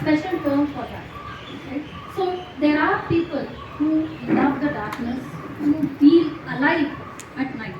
special term for that. Right? So there are people who love the darkness, who feel alive at night.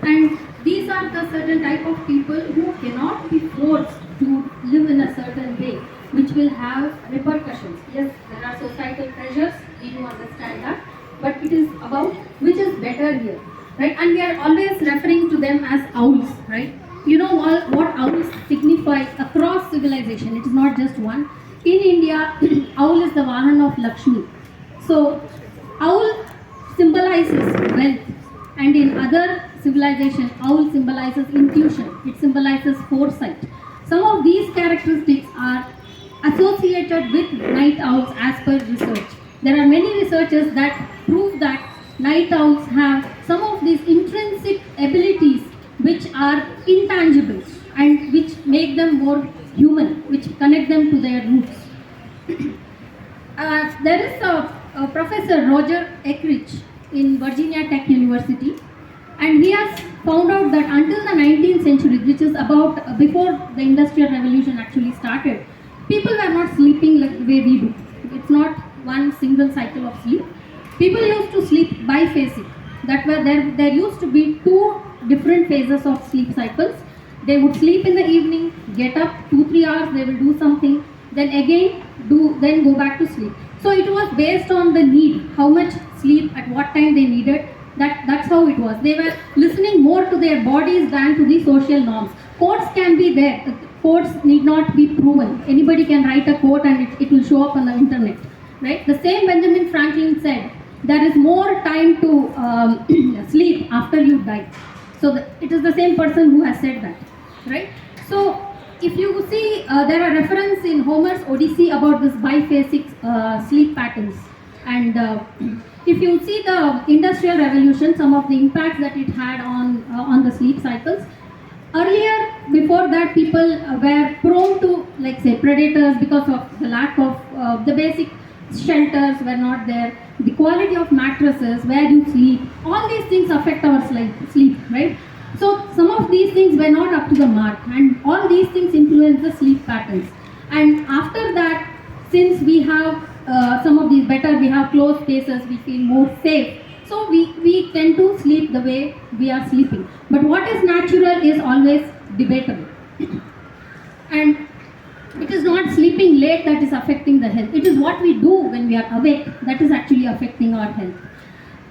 And these are the certain type of people who cannot be forced to live in a certain way, which will have repercussions. Yes, there are societal pressures, we do understand that, but it is about which is better here, right? And we are always referring to them as owls, right? You know what owls signify across civilization. It is not just one. In India, owl is the Vahan of Lakshmi. So, owl symbolizes wealth, and in other civilization, owl symbolizes intuition. It symbolizes foresight. Some of these characteristics are associated with night owls as per research. There are many researchers that prove that night owls have some of these intrinsic abilities which are intangible and which make them more human, which connect them to their roots. There is a Professor Roger Eckrich in Virginia Tech University, and he has found out that until the 19th century, which is about before the Industrial Revolution actually started, people were not sleeping like the way we do. It's not one single cycle of sleep. People used to sleep biphasic. That were there used to be two different phases of sleep cycles. They would sleep in the evening, get up 2-3 hours, they will do something, then again then go back to sleep. So it was based on the need, how much sleep at what time they needed. That's how it was. They were listening more to their bodies than to the social norms. Quotes can be there. Quotes need not be proven. Anybody can write a quote and it will show up on the internet. Right? The same Benjamin Franklin said, there is more time to sleep after you die. So it is the same person who has said that. Right? So if you see, there are references in Homer's Odyssey about this biphasic sleep patterns. And if you see the Industrial Revolution, some of the impacts that it had on the sleep cycles. Earlier, before that, people were prone to, like say, predators because of the lack of the basic shelters were not there. The quality of mattresses, where you sleep, all these things affect our sleep, right? So some of these things were not up to the mark, and all these things influence the sleep patterns. And after that, since we have some of these better, we have closed spaces, we feel more safe. So we tend to sleep the way we are sleeping. But what is natural is always debatable. And it is not sleeping late that is affecting the health. It is what we do when we are awake that is actually affecting our health.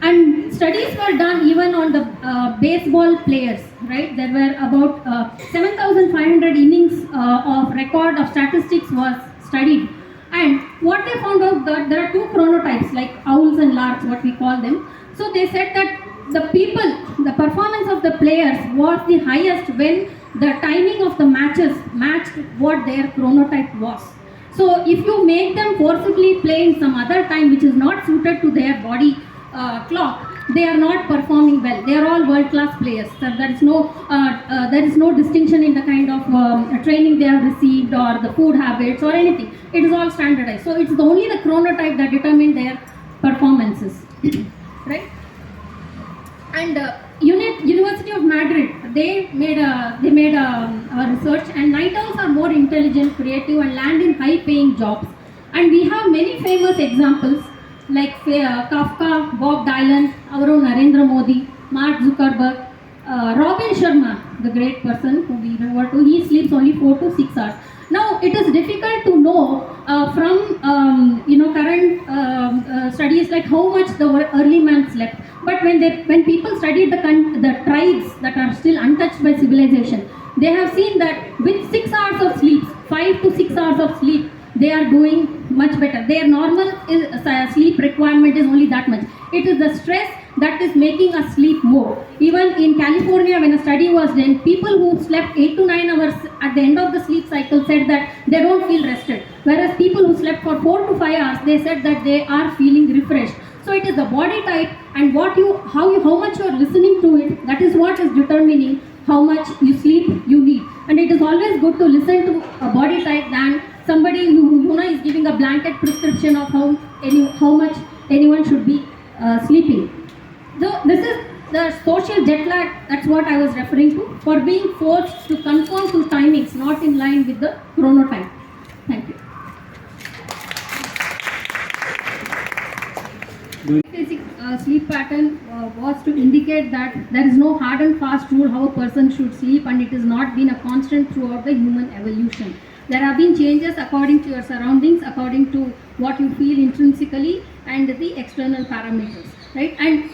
And studies were done even on the baseball players, right? There were about 7,500 innings of record of statistics was studied. And what they found out that there are two chronotypes, like owls and larks, what we call them. So they said that the performance of the players was the highest when the timing of the matches matched what their chronotype was. So if you make them forcibly play in some other time which is not suited to their body clock, they are not performing well. They are all world-class players. So there is no distinction in the kind of training they have received or the food habits or anything. It is all standardized. So it's only the chronotype that determine their performances, right? And University of Madrid, they made a research, and night owls are more intelligent, creative, and land in high-paying jobs. And we have many famous examples like Kafka, Bob Dylan, our own Narendra Modi, Mark Zuckerberg, Robin Sharma, the great person who we refer to. He sleeps only 4 to 6 hours. Now it is difficult to know from current studies like how much the early man slept. But when people studied the tribes that are still untouched by civilization, they have seen that with 6 hours of sleep, 5 to 6 hours of sleep, they are doing much better. Their normal sleep requirement is only that much. It is the stress that is making us sleep more. Even in California, when a study was done, people who slept 8 to 9 hours at the end of the sleep cycle said that they don't feel rested. Whereas people who slept for 4 to 5 hours, they said that they are feeling refreshed. So it is the body type and how much you are listening to it, that is what is determining how much you sleep you need. And it is always good to listen to a body type than somebody who is giving a blanket prescription of how much anyone should be sleeping. So this is the social jet lag, that's what I was referring to, for being forced to conform to timings not in line with the chronotype. Thank you. sleep pattern was to indicate that there is no hard and fast rule how a person should sleep, and it has not been a constant throughout the human evolution. There have been changes according to your surroundings, according to what you feel intrinsically, and the external parameters, right? And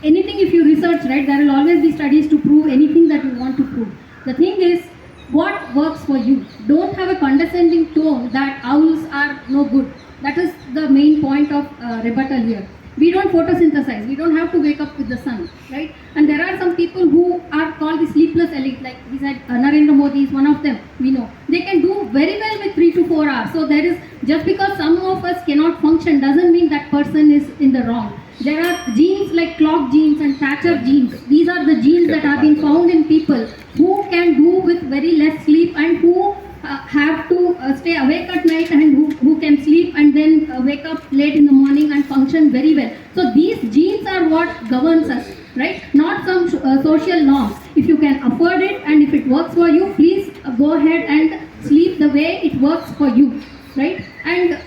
anything if you research, right, there will always be studies to prove anything that you want to prove. The thing is, what works for you. Don't have a condescending tone that owls are no good. That is the main point of rebuttal here. We don't photosynthesize. We don't have to wake up with the sun, right? And there are some people who are called the sleepless elite, like we said, Narendra Modi is one of them. We know they can do very well with 3 to 4 hours. So there is, just because some of us cannot function doesn't mean that person is in the wrong. There are genes like clock genes and Thatcher genes. These are the genes that have been found in people who can do with very less sleep, and who have to stay awake at night, and who can sleep and then wake up late in the morning and function very well. So these genes are what governs us, right? Not some social norms. If you can afford it and if it works for you, please go ahead and sleep the way it works for you, right? And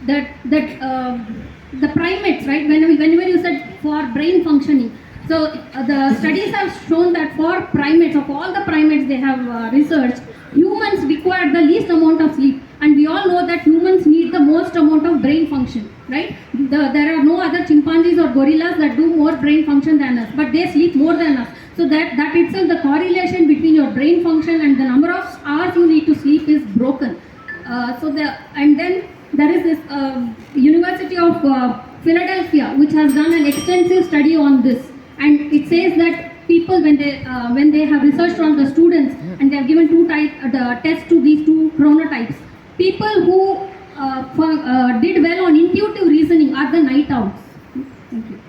the primates, right? Whenever you said for brain functioning, so the studies have shown that for primates, of all the primates they have researched, humans require the least amount of sleep, and we all know that humans need the most amount of brain function, right? There are no other chimpanzees or gorillas that do more brain function than us, but they sleep more than us. So that itself, the correlation between your brain function and the number of hours you need to sleep is broken. And then there is this University of Philadelphia, which has done an extensive study on this, and it says that people, when they have researched on the students and they have given the tests to these two chronotypes, people who did well on intuitive reasoning are the night owls. Thank you.